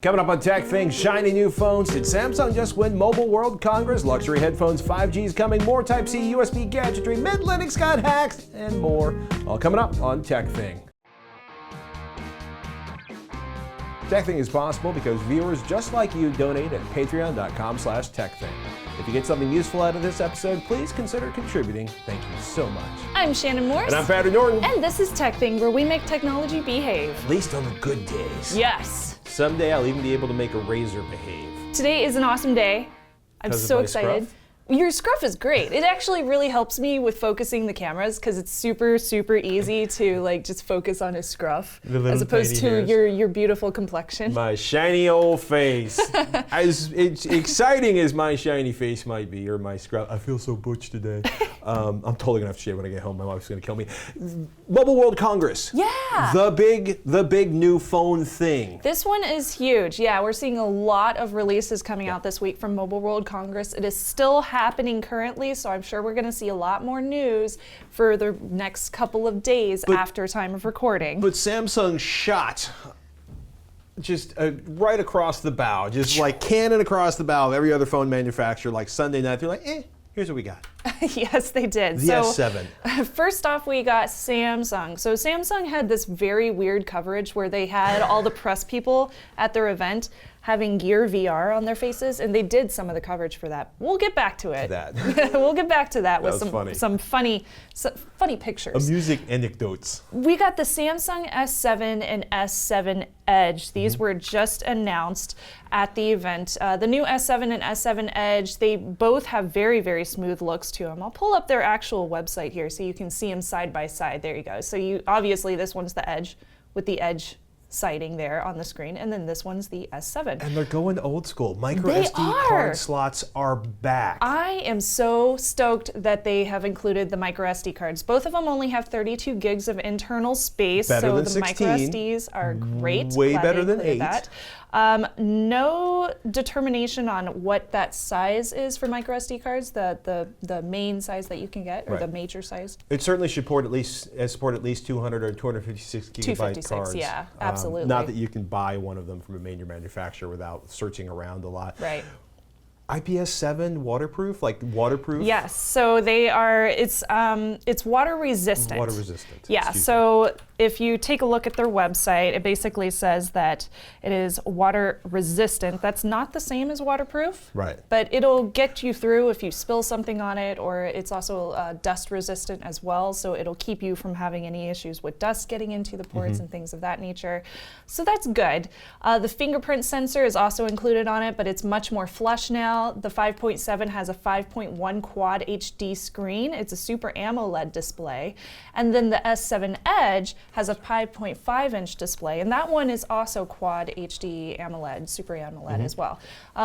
Coming up on TekThing, shiny new phones. Did Samsung just win Mobile World Congress? Luxury headphones, 5G is coming, more Type-C USB gadgetry, mid-Linux got hacked, and more. All coming up on TekThing. TekThing is possible because viewers just like you donate at patreon.com/TekThing. If you get something useful out of this episode, please consider contributing. Thank you so much. I'm Shannon Morse. And I'm Patrick Norton. And this is TekThing, where we make technology behave. At least on the good days. Yes. Someday I'll even be able to make a razor behave. Today is an awesome day. I'm so excited. Scruff? Your scruff is great. It actually really helps me with focusing the cameras because it's super, super easy to like just focus on his scruff as opposed to your beautiful complexion. My shiny old face. As exciting as my shiny face might be, or my scruff, I feel so butch today. I'm totally gonna have to shave when I get home. My wife's gonna kill me. Mobile World Congress. Yeah. The big new phone thing. This one is huge. Yeah, we're seeing a lot of releases coming out this week from Mobile World Congress. It is still happening currently, so I'm sure we're going to see a lot more news for the next couple of days after time of recording. But Samsung shot just right across the bow, just like cannon across the bow of every other phone manufacturer. Like Sunday night, they're like, here's what we got. Yes, they did. The S7. First off, we got Samsung. So Samsung had this very weird coverage where they had all the press people at their event having Gear VR on their faces, and they did some of the coverage for that. We'll get back to it. We'll get back to that with some funny pictures. Amusing anecdotes. We got the Samsung S7 and S7 Edge. These were just announced at the event. The new S7 and S7 Edge, they both have very, very smooth looks to them. I'll pull up their actual website here so you can see them side by side. There you go. So obviously this one's the Edge with the Edge sighting there on the screen, and then this one's the S7. And they're going old school. Micro SD card slots are back. I am so stoked that they have included the micro SD cards. Both of them only have 32 gigs of internal space, better so than the 16. micro SDs are great. Way Glad better they than included 8. That. No determination on what that size is for micro SD cards, the main size that you can get, or the major size. It certainly should support at least 200 or 256 gigabyte 256, cards. yeah, absolutely. Not that you can buy one of them from a major manufacturer without searching around a lot. Right. IPS7 waterproof, like waterproof? Yes, so they are, it's water resistant. Water resistant. Yeah, so if you take a look at their website, it basically says that it is water resistant. That's not the same as waterproof. Right. But it'll get you through if you spill something on it, or it's also dust resistant as well, so it'll keep you from having any issues with dust getting into the ports and things of that nature. So that's good. The fingerprint sensor is also included on it, but it's much more flush now. The 5.7 has a 5.1 quad HD screen. It's a Super AMOLED display. And then the S7 Edge has a 5.5 inch display, and that one is also quad HD AMOLED, Super AMOLED as well.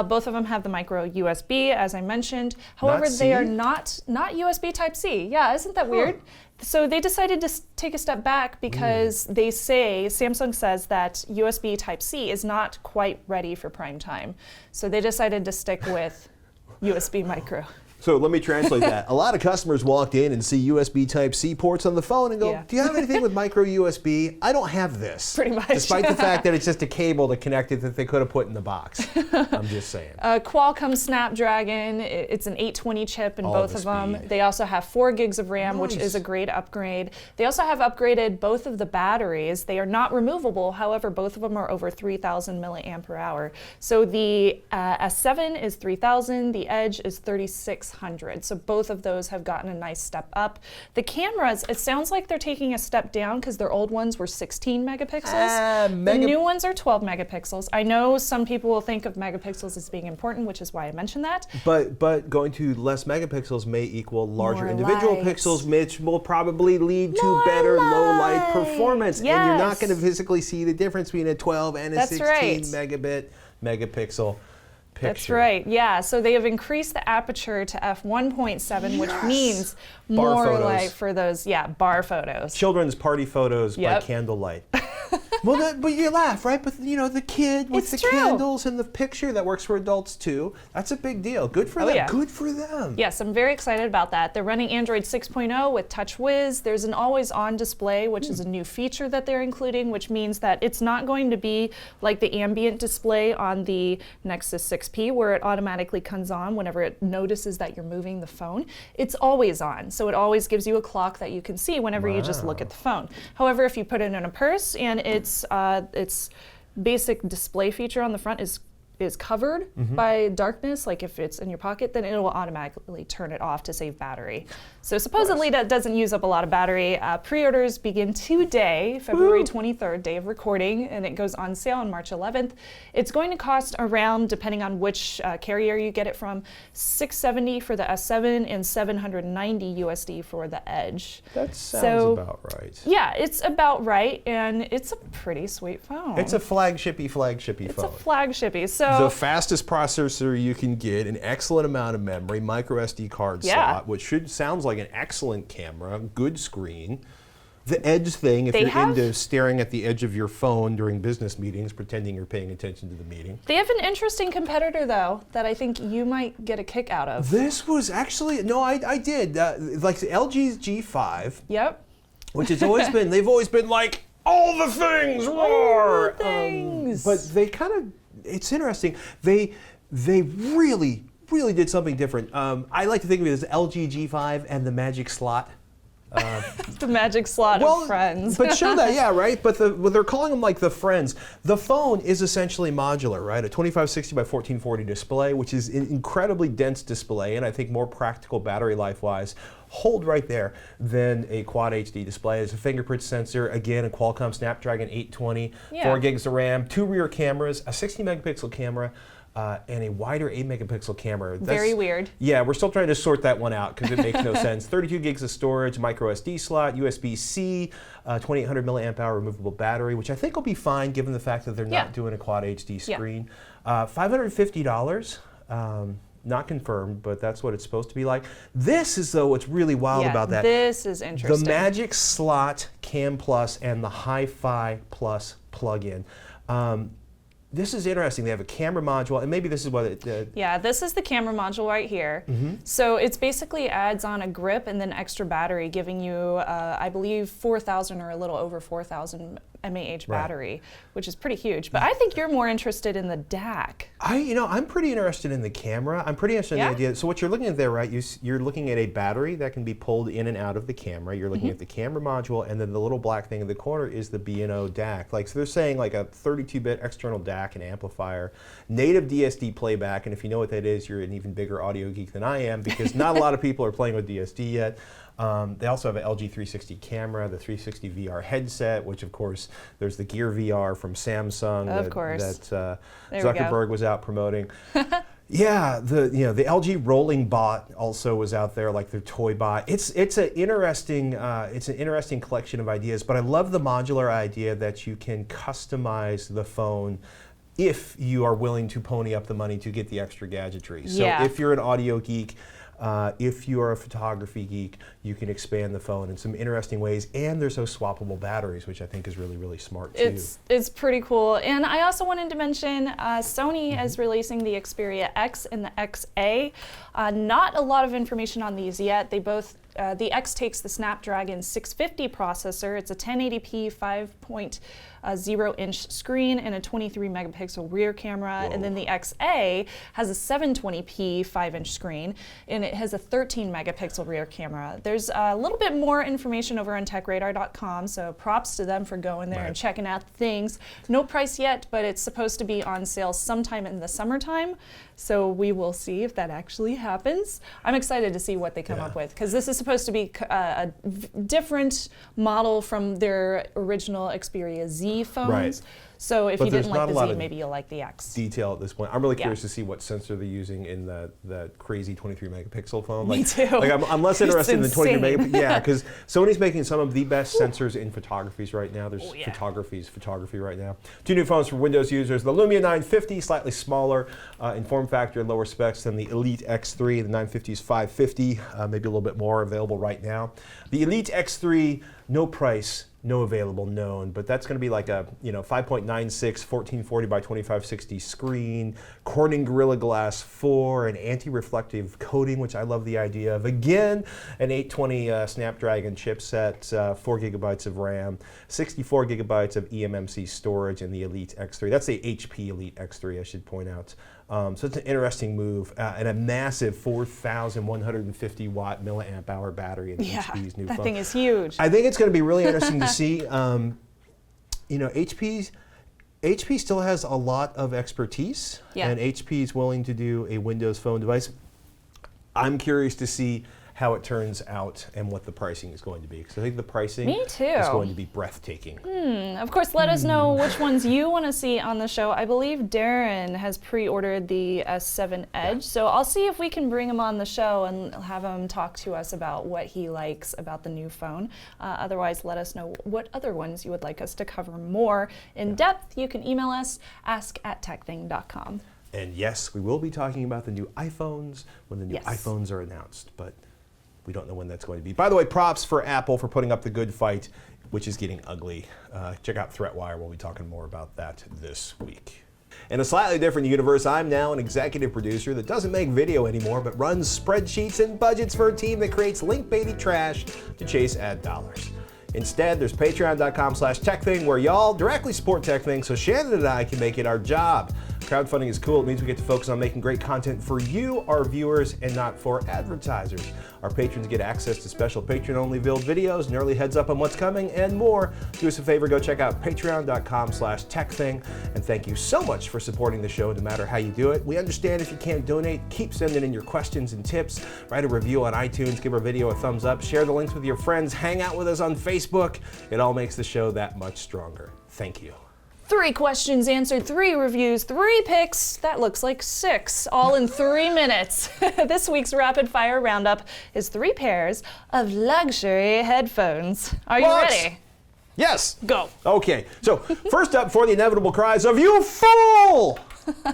Both of them have the micro USB, as I mentioned. However, they are not USB Type-C. Yeah, isn't that weird? So they decided to take a step back because Samsung says that USB Type-C is not quite ready for prime time. So they decided to stick with USB micro. So let me translate that. A lot of customers walked in and see USB Type-C ports on the phone and go, do you have anything with micro USB? I don't have this. Pretty much. Despite the fact that it's just a cable to connect it that they could have put in the box. I'm just saying. Qualcomm Snapdragon, it's an 820 chip in both of them. They also have 4 gigs of RAM, which is a great upgrade. They also have upgraded both of the batteries. They are not removable, however, both of them are over 3,000 milliampere hour. So the S7 is 3,000, the Edge is 3,600. So both of those have gotten a nice step up. The cameras, it sounds like they're taking a step down because their old ones were 16 megapixels. The new ones are 12 megapixels. I know some people will think of megapixels as being important, which is why I mentioned that. But going to less megapixels may equal larger individual pixels, which will probably lead to better low light performance. Yes. And you're not going to physically see the difference between a 12 and a 16 megapixel picture. That's right, yeah. So they have increased the aperture to f1.7, which means more like for those, bar photos. Children's party photos by candlelight. Well, but you laugh, right? But you know, the kid with the It's true. candles and the picture, that works for adults too. That's a big deal. Good for them. Yeah. Good for them. Yes, I'm very excited about that. They're running Android 6.0 with TouchWiz. There's an always-on display, which is a new feature that they're including, which means that it's not going to be like the ambient display on the Nexus 6P, where it automatically comes on whenever it notices that you're moving the phone. It's always on, so it always gives you a clock that you can see whenever you just look at the phone. However, if you put it in a purse and its basic display feature on the front is covered by darkness, like if it's in your pocket, then it will automatically turn it off to save battery. So supposedly that doesn't use up a lot of battery. Pre-orders begin today, February 23rd, day of recording, and it goes on sale on March 11th. It's going to cost around, depending on which carrier you get it from, $670 for the S7 and $790 USD for the Edge. That sounds about right. Yeah, it's about right, and it's a pretty sweet phone. It's a flagshipy phone. It's a flagshipy. So the fastest processor you can get, an excellent amount of memory, micro SD card slot, which sounds like an excellent camera, good screen. The Edge thing, if you're into staring at the edge of your phone during business meetings, pretending you're paying attention to the meeting. They have an interesting competitor, though, that I think you might get a kick out of. This was actually, no, I did. Like the LG's G5. Yep. Which has always been, they've always been like, all the things, roar! All the things. But they kind of, it's interesting. They really did something different. I like to think of it as LG G5 and the magic slot. The magic slot of friends. But show that, yeah, right? But they're calling them like the friends. The phone is essentially modular, right? A 2560 by 1440 display, which is an incredibly dense display, and I think more practical battery life-wise. Hold right there than a Quad HD display. It's a fingerprint sensor, again, a Qualcomm Snapdragon 820, 4 gigs of RAM, 2 rear cameras, a 60 megapixel camera, and a wider 8 megapixel camera. Very weird. Yeah, we're still trying to sort that one out because it makes no sense. 32 gigs of storage, micro SD slot, USB-C, 2800 milliamp hour removable battery, which I think will be fine given the fact that they're not doing a Quad HD screen. $550. Not confirmed, but that's what it's supposed to be like. This is, though, what's really wild about that. This is interesting. The Magic Slot Cam Plus and the Hi-Fi Plus plug-in. This is interesting. They have a camera module, and maybe this is what it... yeah, this is the camera module right here. So it's basically adds on a grip and then extra battery, giving you, I believe, 4,000 or a little over 4,000 mAh battery, which is pretty huge. But I think you're more interested in the DAC. I'm pretty interested in the camera. I'm pretty interested in the idea. So what you're looking at there, right? You're looking at a battery that can be pulled in and out of the camera. You're looking at the camera module, and then the little black thing in the corner is the B&O DAC. Like, so they're saying like a 32-bit external DAC and amplifier, native DSD playback, and if you know what that is, you're an even bigger audio geek than I am, because not a lot of people are playing with DSD yet. They also have an LG 360 camera, the 360 VR headset, which of course there's the Gear VR from Samsung that Zuckerberg was out promoting. Yeah, the LG Rolling Bot also was out there, like their toy bot. It's an interesting collection of ideas, but I love the modular idea that you can customize the phone if you are willing to pony up the money to get the extra gadgetry. So if you're an audio geek, if you are a photography geek, you can expand the phone in some interesting ways, and there's those swappable batteries, which I think is really, really smart too. It's pretty cool. And I also wanted to mention Sony is releasing the Xperia X and the XA. Not a lot of information on these yet. They both the X takes the Snapdragon 650 processor. It's a 1080p 5.0-inch screen and a 23 megapixel rear camera. And then the XA has a 720p 5-inch screen, and it has a 13 megapixel rear camera. There's a little bit more information over on techradar.com, so props to them for going there and checking out things. No price yet, but it's supposed to be on sale sometime in the summertime. So we will see if that actually happens. I'm excited to see what they come up with, because this is supposed to be a different model from their original Xperia Z phones. So if you didn't like the Z, maybe you'll like the X. Detail at this point. I'm really curious to see what sensor they're using in that crazy 23 megapixel phone. Me too. Like I'm less interested in the 23 megapixel. Yeah, because Sony's making some of the best sensors in photographies right now. There's photography right now. 2 new phones for Windows users. The Lumia 950, slightly smaller in form factor and lower specs than the Elite X3. The 950 is $550, maybe a little bit more, available right now. The Elite X3, no price. No available known, but that's going to be like a 5.96 1440 by 2560 screen, Corning Gorilla Glass 4, an anti-reflective coating, which I love the idea of. Again, an 820 Snapdragon chipset, 4 gigabytes of RAM, 64 gigabytes of eMMC storage, and the Elite X3. That's the HP Elite X3, I should point out. So it's an interesting move, and a massive 4,150 watt milliamp hour battery in HP's new phone. That thing is huge. I think it's going to be really interesting to see. HP still has a lot of expertise, and HP is willing to do a Windows Phone device. I'm curious to see how it turns out and what the pricing is going to be, because I think the pricing is going to be breathtaking. Of course, let us know which ones you want to see on the show. I believe Darren has pre-ordered the S7 Edge, so I'll see if we can bring him on the show and have him talk to us about what he likes about the new phone. Otherwise, let us know what other ones you would like us to cover more in depth. You can email us, ask@tekthing.com. And yes, we will be talking about the new iPhones when the new iPhones are announced, but we don't know when that's going to be. By the way, props for Apple for putting up the good fight, which is getting ugly. Check out ThreatWire. We'll be talking more about that this week. In a slightly different universe, I'm now an executive producer that doesn't make video anymore, but runs spreadsheets and budgets for a team that creates link-baited trash to chase ad dollars. Instead, there's patreon.com/TekThing, where y'all directly support TekThing so Shannon and I can make it our job. Crowdfunding is cool. It means we get to focus on making great content for you, our viewers, and not for advertisers. Our patrons get access to special Patreon-only build videos, an early heads up on what's coming, and more. Do us a favor, go check out patreon.com/TekThing. And thank you so much for supporting the show, no matter how you do it. We understand if you can't donate, keep sending in your questions and tips. Write a review on iTunes, give our video a thumbs up, share the links with your friends, hang out with us on Facebook. It all makes the show that much stronger. Thank you. 3 questions answered, 3 reviews, 3 picks. That looks like 6, all in 3 minutes. This week's rapid fire roundup is 3 pairs of luxury headphones. Are you ready? Yes. Go. Okay, so first up, for the inevitable cries of "You fool!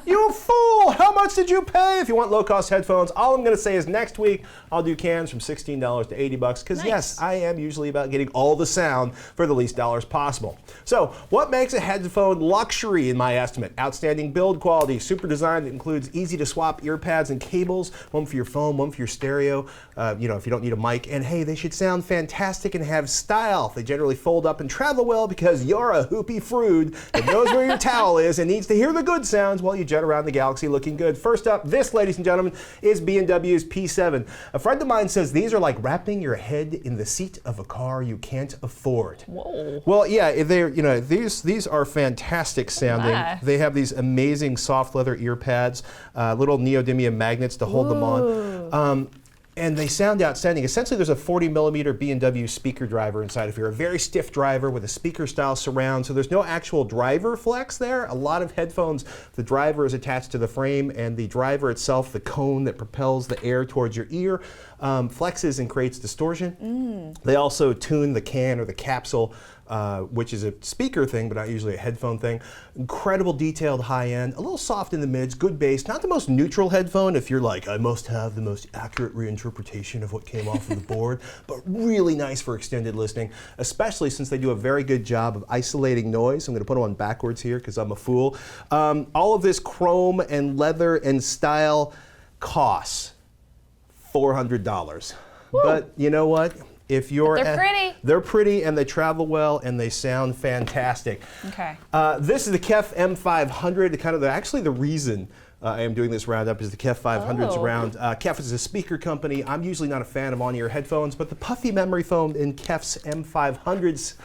You fool! How much did you pay?" If you want low-cost headphones, all I'm going to say is next week I'll do cans from $16 to $80, because yes, I am usually about getting all the sound for the least dollars possible. So what makes a headphone luxury in my estimate? Outstanding build quality, super design that includes easy-to-swap ear pads and cables, one for your phone, one for your stereo, if you don't need a mic, and hey, they should sound fantastic and have style. They generally fold up and travel well because you're a hoopy frood that knows where your towel is and needs to hear the good sounds while you jet around the galaxy looking good. First up, this, ladies and gentlemen, is B&W's P7. A friend of mine says these are like wrapping your head in the seat of a car you can't afford. Whoa. Well, yeah, these are fantastic sounding. They have these amazing soft leather ear pads, little neodymium magnets to hold them on. And they sound outstanding. Essentially, there's a 40mm B&W speaker driver inside of here, a very stiff driver with a speaker-style surround, so there's no actual driver flex there. A lot of headphones, the driver is attached to the frame, and the driver itself, the cone that propels the air towards your ear, flexes and creates distortion. They also tune the can or the capsule, which is a speaker thing, but not usually a headphone thing. Incredible detailed high-end, a little soft in the mids, good bass. Not the most neutral headphone if you're like, I must have the most accurate reinterpretation of what came off of the board, but really nice for extended listening, especially since they do a very good job of isolating noise. I'm going to put them on backwards here because I'm a fool. All of this chrome and leather and style costs $400. Woo. But you know what? If you're they're pretty and they travel well and they sound fantastic. Okay. This is the KEF M500. Actually the reason I am doing this roundup is the KEF 500's around. KEF is a speaker company. I'm usually not a fan of on-ear headphones, but the puffy memory foam in KEF's M500s,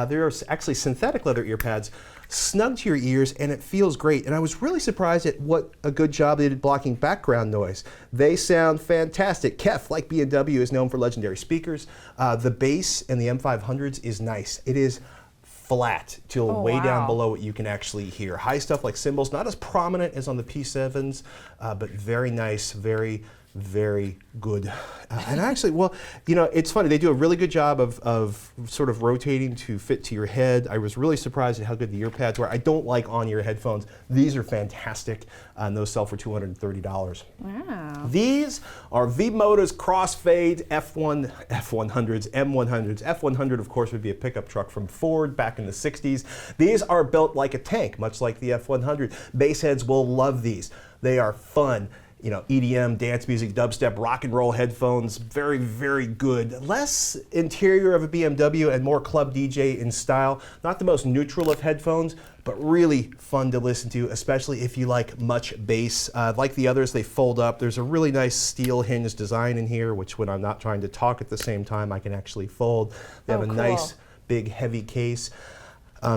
they're actually synthetic leather ear pads, snug to your ears, and it feels great. And I was really surprised at what a good job they did blocking background noise. They sound fantastic. KEF, like B&W, is known for legendary speakers. The bass in the M500s is nice. It is flat till way down below what you can actually hear. High stuff like cymbals, not as prominent as on the P7s, but very nice, very very good. And actually, well, you know, it's funny. They do a really good job of sort of rotating to fit to your head. I was really surprised at how good the ear pads were. I don't like on-ear headphones. These are fantastic, and those sell for $230. Wow. These are V-Moda's Crossfade F100s, M100s. F100, of course, would be a pickup truck from Ford back in the 60s. These are built like a tank, much like the F100. Bass heads will love these. They are fun. You know, EDM, dance music, dubstep, rock and roll headphones, very, very good. Less interior of a BMW and more club DJ in style. Not the most neutral of headphones, but really fun to listen to, especially if you like much bass. Like the others, they fold up. There's a really nice steel hinge design in here, which when I'm not trying to talk at the same time, I can actually fold. They have a nice, big, heavy case.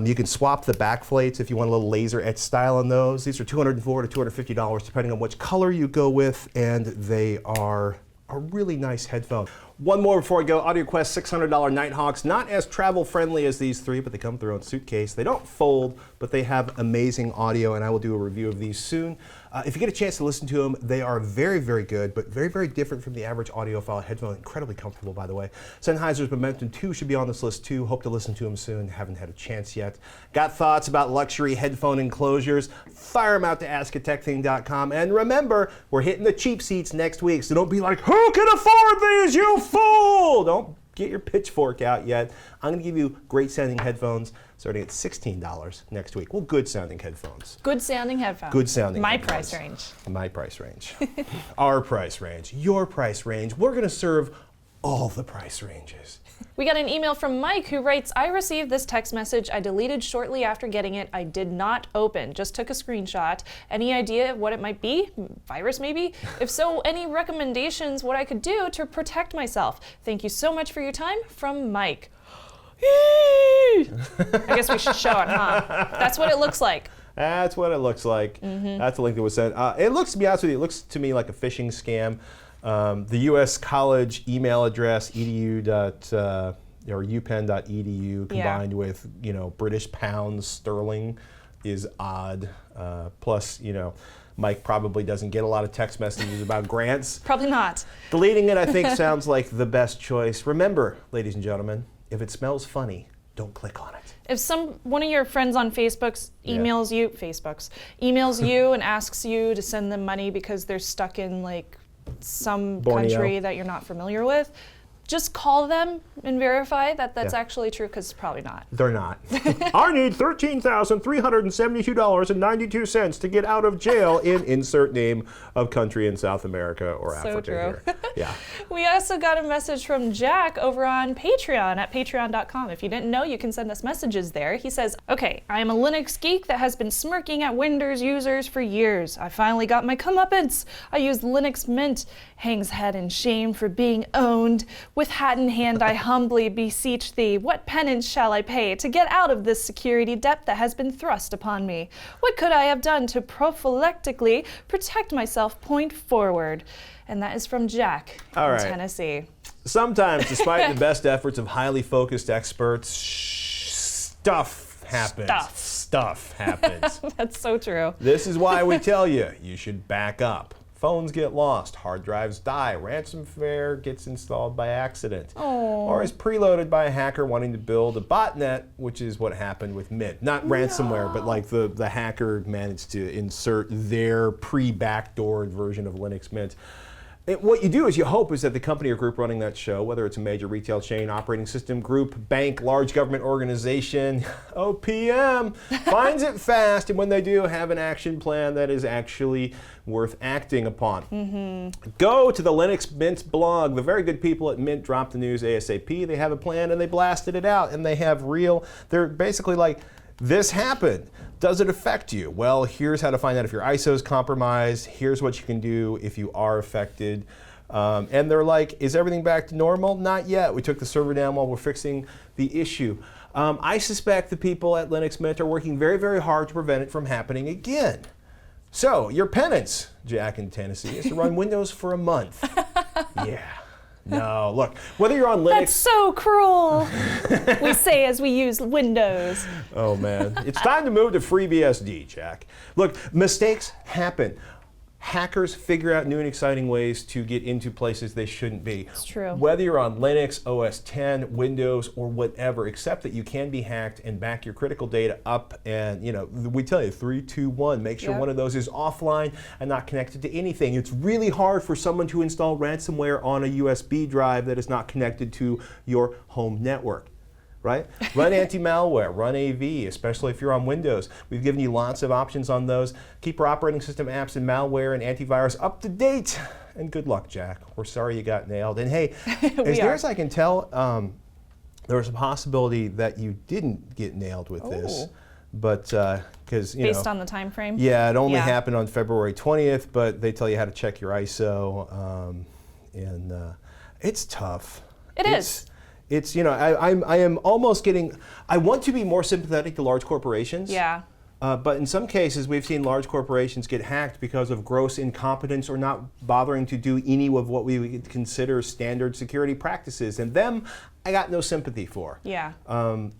You can swap the back plates if you want a little laser etch style on those. These are $204 to $250 depending on which color you go with, and they are a really nice headphone. One more before I go. AudioQuest $600 NightHawks, not as travel friendly as these three, but they come with their own suitcase. They don't fold, but they have amazing audio, and I will do a review of these soon. If you get a chance to listen to them, they are very, very good, but very, very different from the average audiophile headphone. Incredibly comfortable, by the way. Sennheiser's Momentum 2 should be on this list too. Hope to listen to them soon. Haven't had a chance yet. Got thoughts about luxury headphone enclosures? Fire them out to ask@tekthing.com. And remember, we're hitting the cheap seats next week, so don't be like, who can afford these, you fool? Don't get your pitchfork out yet. I'm going to give you great sounding headphones starting at $16 next week. Well, good sounding headphones. Good sounding headphones. Good sounding My headphones. price range. My price range. Our price range. Your price range. We're going to serve all the price ranges. We got an email from Mike who writes, I received this text message I deleted shortly after getting it. I did not open, just took a screenshot. Any idea what it might be? Virus maybe? If so, any recommendations what I could do to protect myself? Thank you so much for your time. From Mike. I guess we should show it, huh? That's what it looks like. That's what it looks like. That's the link that was sent. It looks, to be honest with you, it looks to me like a phishing scam. The U.S. college email address, edu. Or upenn.edu combined with, you know, British pounds sterling is odd. Plus, you know, Mike probably doesn't get a lot of text messages about grants. Probably not. Deleting it, I think, sounds like the best choice. Remember, ladies and gentlemen, if it smells funny, don't click on it. If one of your friends on Facebook emails you and asks you to send them money because they're stuck in like some Borneo. country that you're not familiar with, just call them and verify that that's actually true, because it's probably not. They're not. I need $13,372.92 to get out of jail in insert name of country in South America or Africa. So true. Here. Yeah. We also got a message from Jack over on Patreon at patreon.com. If you didn't know, you can send us messages there. He says, okay, I am a Linux geek that has been smirking at Windows users for years. I finally got my comeuppance. I use Linux Mint. Hangs head in shame for being owned. With hat in hand, I humbly beseech thee, what penance shall I pay to get out of this security debt that has been thrust upon me? What could I have done to prophylactically protect myself point forward? And that is from Jack in Tennessee. Sometimes, despite the best efforts of highly focused experts, stuff happens. Stuff happens. That's so true. This is why we tell you, you should back up. Phones get lost, hard drives die, ransomware gets installed by accident, or is preloaded by a hacker wanting to build a botnet, which is what happened with Mint. Not ransomware, but like the hacker managed to insert their pre-backdoored version of Linux Mint. What you do is you hope is that the company or group running that show, whether it's a major retail chain, operating system group, bank, large government organization, OPM, finds it fast, and when they do, have an action plan that is actually worth acting upon. Go to the Linux Mint blog. The very good people at Mint dropped the news ASAP. They have a plan and they blasted it out, and they have they're basically like, this happened. Does it affect you? Well, here's how to find out if your ISO is compromised. Here's what you can do if you are affected. And they're like, is everything back to normal? Not yet. We took the server down while we're fixing the issue. I suspect the people at Linux Mint are working very, very hard to prevent it from happening again. So, your penance, Jack in Tennessee, is to run Windows for a month. Yeah. No, look, whether you're on Linux... That's so cruel, we say as we use Windows. Oh, man. It's time to move to FreeBSD, Jack. Look, mistakes happen. hackers figure out new and exciting ways to get into places they shouldn't be. It's true. Whether you're on Linux, OS 10, Windows, or whatever, except that you can be hacked and back your critical data up. And we tell you 3, 2, 1. Make sure one of those is offline and not connected to anything. It's really hard for someone to install ransomware on a USB drive that is not connected to your home network. Right? Run anti-malware, run AV, especially if you're on Windows. We've given you lots of options on those. Keep your operating system apps and malware and antivirus up to date. And good luck, Jack. We're sorry you got nailed. And hey, as near as I can tell, there was a possibility that you didn't get nailed with this. But because based on the time frame? Yeah, it only happened on February 20th, but they tell you how to check your ISO. And it's tough. It is. It's, I am almost getting, I want to be more sympathetic to large corporations. Yeah. But in some cases, we've seen large corporations get hacked because of gross incompetence or not bothering to do any of what we would consider standard security practices. And them, I got no sympathy for. Yeah.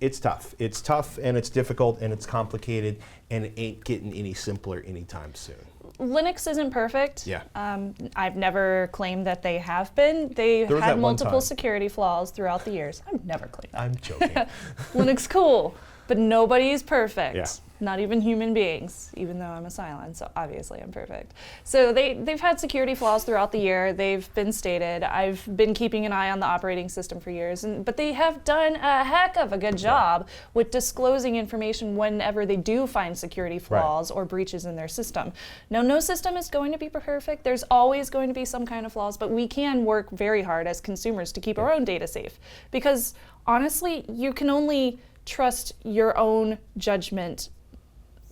It's tough. It's tough, and it's difficult, and it's complicated, and it ain't getting any simpler anytime soon. Linux isn't perfect. Yeah. I've never claimed that they have been. They had multiple security flaws throughout the years. I've never claimed that. I'm joking. Linux cool, but nobody's perfect. Yeah. Not even human beings, even though I'm a Cylon, so obviously I'm perfect. So they've had security flaws throughout the year. They've been stated. I've been keeping an eye on the operating system for years, but they have done a heck of a good job with disclosing information whenever they do find security flaws or breaches in their system. Now, no system is going to be perfect. There's always going to be some kind of flaws, but we can work very hard as consumers to keep our own data safe. Because honestly, you can only trust your own judgment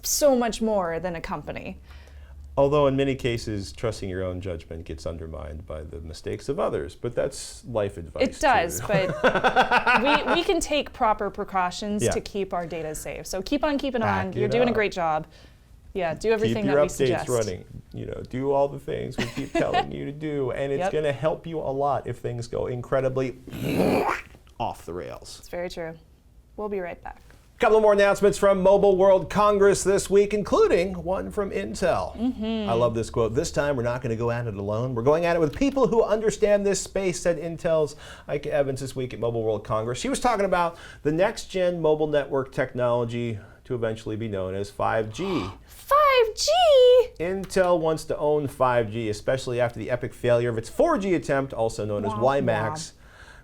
so much more than a company. Although in many cases, trusting your own judgment gets undermined by the mistakes of others, but that's life advice. It does, but we can take proper precautions to keep our data safe. So keep on keeping on. You're doing a great job. Yeah, do everything that we suggest. Keep your updates running. Do all the things we keep telling you to do, and it's going to help you a lot if things go incredibly off the rails. It's very true. We'll be right back. Couple of more announcements from Mobile World Congress this week, including one from Intel. I love this quote. "This time we're not going to go at it alone. We're going at it with people who understand this space," said Intel's Ike Evans this week at Mobile World Congress. She was talking about the next-gen mobile network technology to eventually be known as 5G. 5G? Intel wants to own 5G, especially after the epic failure of its 4G attempt, also known as WiMAX,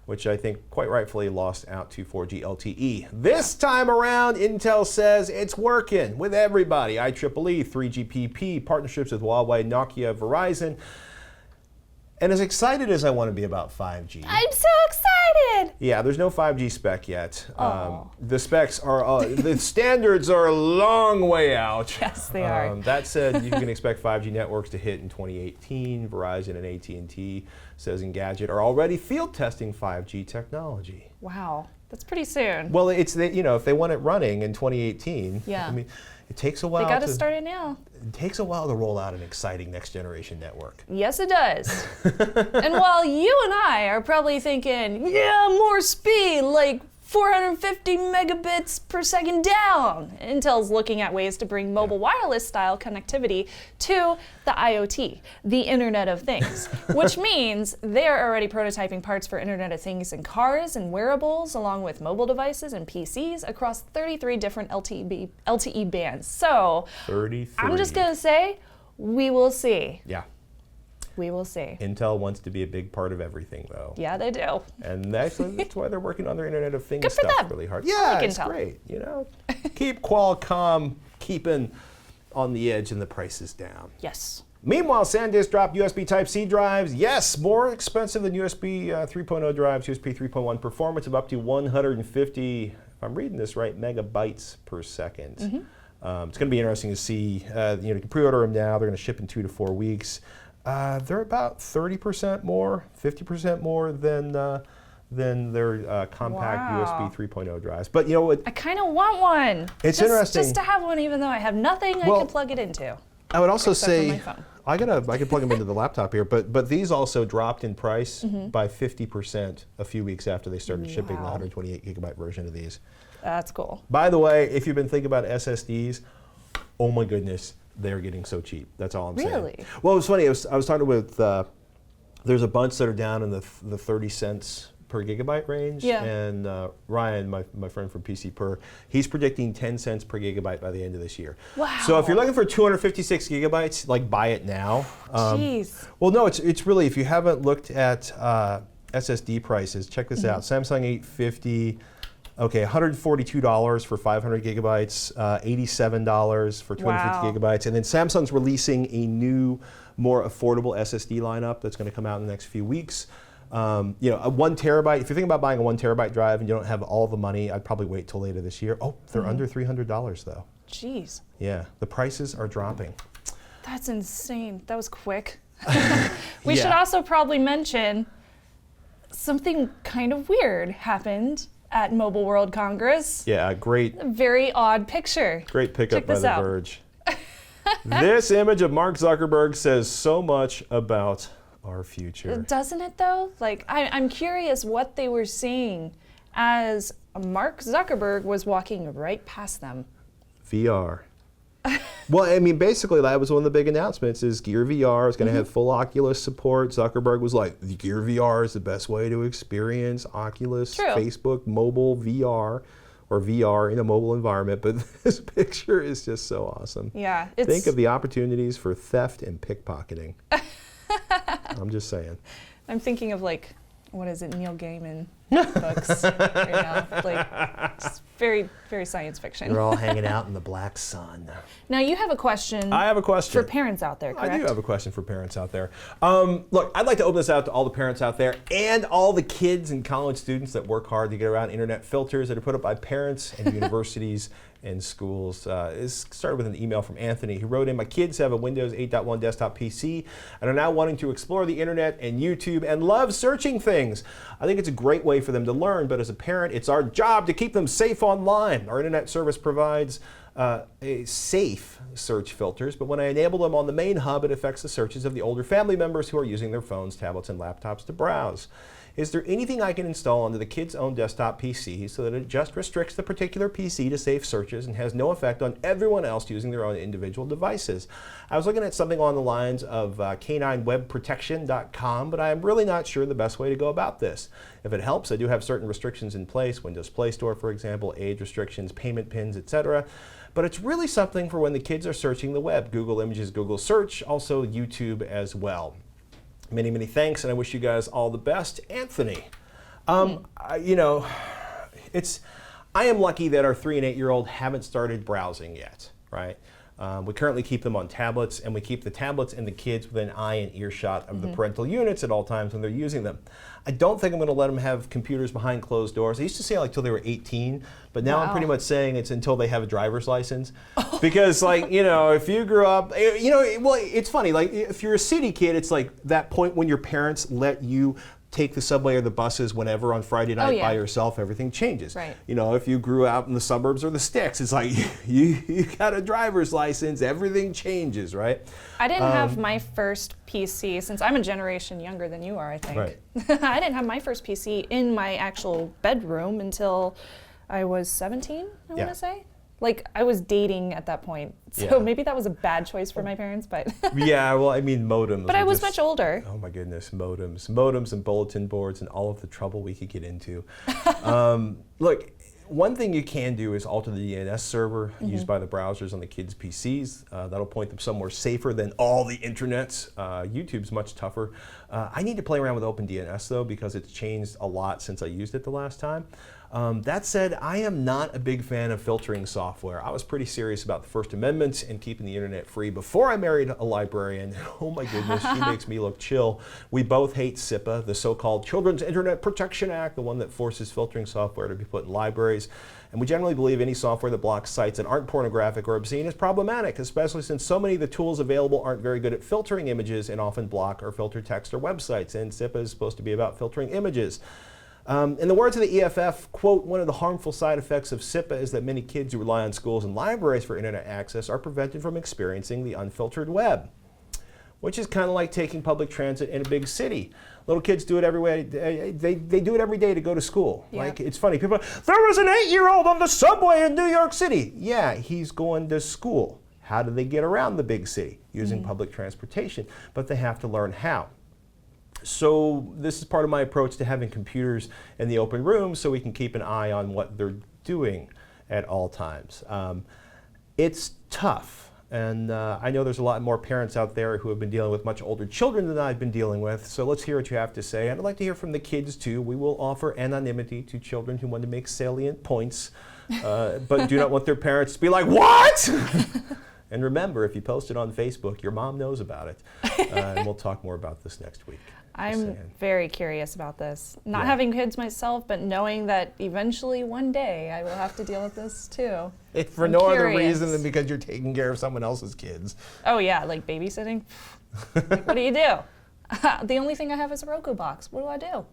which I think quite rightfully lost out to 4G LTE. This time around, Intel says it's working with everybody. IEEE, 3GPP, partnerships with Huawei, Nokia, Verizon. And as excited as I want to be about 5G. I'm so excited! Yeah, there's no 5G spec yet. The specs are, the standards are a long way out. Yes, they are. That said, you can expect 5G networks to hit in 2018. Verizon and AT&T, says Engadget, are already field testing 5G technology. Wow, that's pretty soon. Well, it's if they want it running in 2018, I mean, it takes a while. They got to start it now. It takes a while to roll out an exciting next generation network. Yes, it does. And while you and I are probably thinking, yeah, more speed, like 450 megabits per second down, Intel's looking at ways to bring mobile wireless style connectivity to the IoT, the Internet of Things, which means they're already prototyping parts for Internet of Things in cars and wearables, along with mobile devices and PCs across 33 different LTE bands. So 33. I'm just going to say, we will see. Yeah. We will see. Intel wants to be a big part of everything, though. Yeah, they do. And that's why they're working on their Internet of Things stuff really hard. Yeah, it's great. Keep Qualcomm keeping on the edge and the prices down. Yes. Meanwhile, SanDisk dropped USB Type-C drives. Yes, more expensive than USB 3.0 drives. USB 3.1 performance of up to 150, if I'm reading this right, megabytes per second. It's going to be interesting to see. You can pre-order them now. They're going to ship in 2 to 4 weeks. They're about 30% more, 50% more than their compact USB 3.0 drives. But you know what? I kind of want one. It's interesting. Just to have one, even though I have nothing I can plug it into. I would also say, I can plug them into the laptop here, but these also dropped in price by 50% a few weeks after they started shipping the 128 gigabyte version of these. That's cool. By the way, if you've been thinking about SSDs, oh my goodness, they're getting so cheap. That's all I'm saying. Really? Well, it was funny. I was talking with, there's a bunch that are down in the 30 cents per gigabyte range. Yeah. And Ryan, my friend from PC Per, he's predicting 10 cents per gigabyte by the end of this year. Wow. So if you're looking for 256 gigabytes, like buy it now. Jeez. Well, no, it's really, if you haven't looked at SSD prices, check this out. Samsung 850, okay, $142 for 500 gigabytes, $87 for 250 Wow. gigabytes. And then Samsung's releasing a new, more affordable SSD lineup that's going to come out in the next few weeks. You know, a 1 terabyte, if you're thinking about buying a 1 terabyte drive and you don't have all the money, I'd probably wait till later this year. Oh, they're under $300 though. Jeez. Yeah, the prices are dropping. That's insane. That was quick. We Yeah. should also probably mention something kind of weird happened at Mobile World Congress. Yeah, great, A very odd picture. great pickup Check by this The out. Verge. This image of Mark Zuckerberg says so much about our future. Doesn't it though? Like, I'm curious what they were seeing as Mark Zuckerberg was walking right past them. VR. Well, I mean, basically, that was one of the big announcements is Gear VR is going to have full Oculus support. Zuckerberg was like, the Gear VR is the best way to experience Oculus, True. Facebook, mobile VR, or VR in a mobile environment. But this picture is just so awesome. Yeah, it's Think of the opportunities for theft and pickpocketing. I'm just saying. I'm thinking of like, what is it, Neil Gaiman books right now. Like, it's very, very science fiction. They're all hanging out in the black sun. Now you have a question I have a question. for parents out there, correct? I do have a question for parents out there. Look, I'd like to open this out to all the parents out there and all the kids and college students that work hard to get around internet filters that are put up by parents and universities and schools. It started with an email from Anthony who wrote in, my kids have a Windows 8.1 desktop PC and are now wanting to explore the internet and YouTube and love searching things. I think it's a great way for them to learn, but as a parent, it's our job to keep them safe online. Our internet service provides a safe search filters, but when I enable them on the main hub, it affects the searches of the older family members who are using their phones, tablets, and laptops to browse. Is there anything I can install onto the kid's own desktop PC so that it just restricts the particular PC to safe searches and has no effect on everyone else using their own individual devices? I was looking at something on the lines of k9webprotection.com, but I am really not sure the best way to go about this. If it helps, I do have certain restrictions in place, Windows Play Store, for example, age restrictions, payment pins, etc. But it's really something for when the kids are searching the web, Google Images, Google Search, also YouTube as well. Many, many thanks, and I wish you guys all the best. Anthony, you know, I am lucky that our 3 and 8 year old haven't started browsing yet, right? We currently keep them on tablets, and we keep the tablets and the kids within eye and earshot of the parental units at all times when they're using them. I don't think I'm going to let them have computers behind closed doors. I used to say like till they were 18, but now I'm pretty much saying it's until they have a driver's license. Because like, you know, if you grew up, you know, well, it's funny, like if you're a city kid, it's like that point when your parents let you take the subway or the buses whenever on Friday night by yourself, everything changes. Right. You know, if you grew out in the suburbs or the sticks, it's like you got a driver's license, everything changes, right? I didn't have my first PC, since I'm a generation younger than you are, I think. Right. I didn't have my first PC in my actual bedroom until I was 17, I want to say. Like, I was dating at that point, so maybe that was a bad choice for my parents, but... Yeah, well, I mean, modems. But I was much older. Oh my goodness, modems and bulletin boards and all of the trouble we could get into. Look, one thing you can do is alter the DNS server used by the browsers on the kids' PCs. That'll point them somewhere safer than all the internets. YouTube's much tougher. I need to play around with OpenDNS though, because it's changed a lot since I used it the last time. That said, I am not a big fan of filtering software. I was pretty serious about the First Amendment and keeping the internet free before I married a librarian. Oh my goodness, she makes me look chill. We both hate SIPA, the so-called Children's Internet Protection Act, the one that forces filtering software to be put in libraries. And we generally believe any software that blocks sites that aren't pornographic or obscene is problematic, especially since so many of the tools available aren't very good at filtering images and often block or filter text or websites. And SIPA is supposed to be about filtering images. In the words of the EFF, quote, one of the harmful side effects of SIPA is that many kids who rely on schools and libraries for internet access are prevented from experiencing the unfiltered web, which is kind of like taking public transit in a big city. Little kids do it every way. They do it every day to go to school. Yeah. Like, it's funny. People are, there was an 8-year-old on the subway in New York City. Yeah, he's going to school. How do they get around the big C? Using public transportation, but they have to learn how. So this is part of my approach to having computers in the open room so we can keep an eye on what they're doing at all times. It's tough, and I know there's a lot more parents out there who have been dealing with much older children than I've been dealing with, so let's hear what you have to say. And I'd like to hear from the kids too. We will offer anonymity to children who want to make salient points, but do not want their parents to be like, what? And remember, if you post it on Facebook, your mom knows about it. And we'll talk more about this next week. I'm very curious about this. Not having kids myself, but knowing that eventually one day I will have to deal with this too. If for no other reason than because you're taking care of someone else's kids. Oh yeah, like babysitting. Like, what do you do? The only thing I have is a Roku box. What do I do?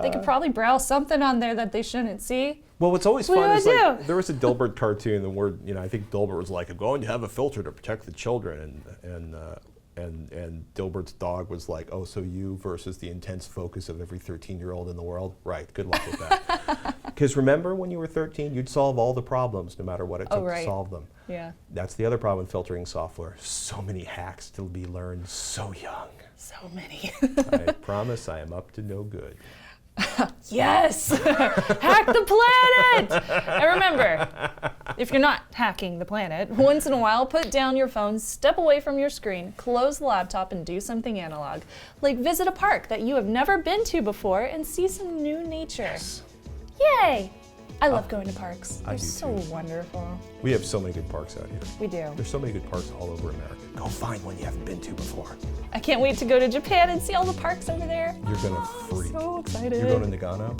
They could probably browse something on there that they shouldn't see. Well, what's always fun is like, there was a Dilbert cartoon, and I think Dilbert was like, I'm going to have a filter to protect the children, and Dilbert's dog was like, oh, so you versus the intense focus of every 13-year-old in the world? Right, good luck with that. Because remember when you were 13, you'd solve all the problems no matter what it took to solve them. Yeah. That's the other problem with filtering software. So many hacks to be learned so young. So many. I promise I am up to no good. Yes! Hack the planet! And remember, if you're not hacking the planet, once in a while, put down your phone, step away from your screen, close the laptop, and do something analog. Like visit a park that you have never been to before and see some new nature. Yes. Yay! I love going to parks. They're so wonderful. We have so many good parks out here. We do. There's so many good parks all over America. Go find one you haven't been to before. I can't wait to go to Japan and see all the parks over there. You're gonna freak. So excited. You're going to Nagano?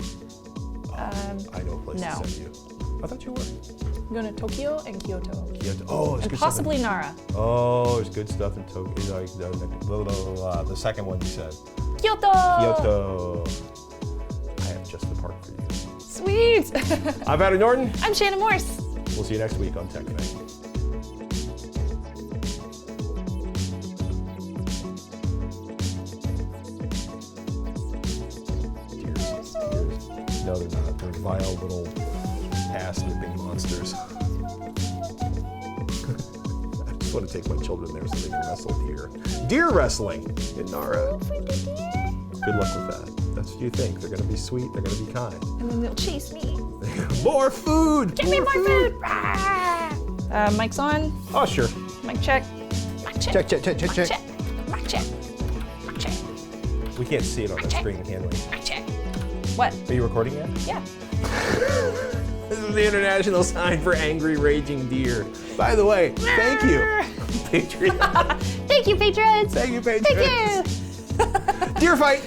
I know a place to send you. I thought you were. I'm going to Tokyo and Kyoto. Oh, there's And good possibly stuff Nara. Oh, there's good stuff in Tokyo. The second one you said. Kyoto! Kyoto. I have just the park for you. Sweet! I'm Adam Norton. I'm Shannon Morse. We'll see you next week on TekThing. No, they're not. They're vile little ass-nipping monsters. I just want to take my children there so they can wrestle deer. Deer wrestling in Nara. Good luck with that. That's what you think. They're going to be sweet. They're going to be kind. And then they'll chase me. More food! Give me more food! Mic's on. Oh, sure. Mic check. Mic check. Check. Mic check. Mic check. Mic check. We can't see it on the screen, can we? Mic check. What? Are you recording yet? Yeah. This is the international sign for angry, raging deer. By the way, thank you, Patriots. Thank you, patrons. Thank you, Patriots. Thank you. Deer fight.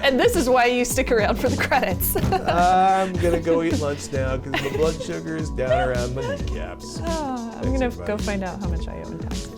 And this is why you stick around for the credits. I'm gonna go eat lunch now because my blood sugar is down around my kneecaps. I'm gonna go find out how much I owe in tax.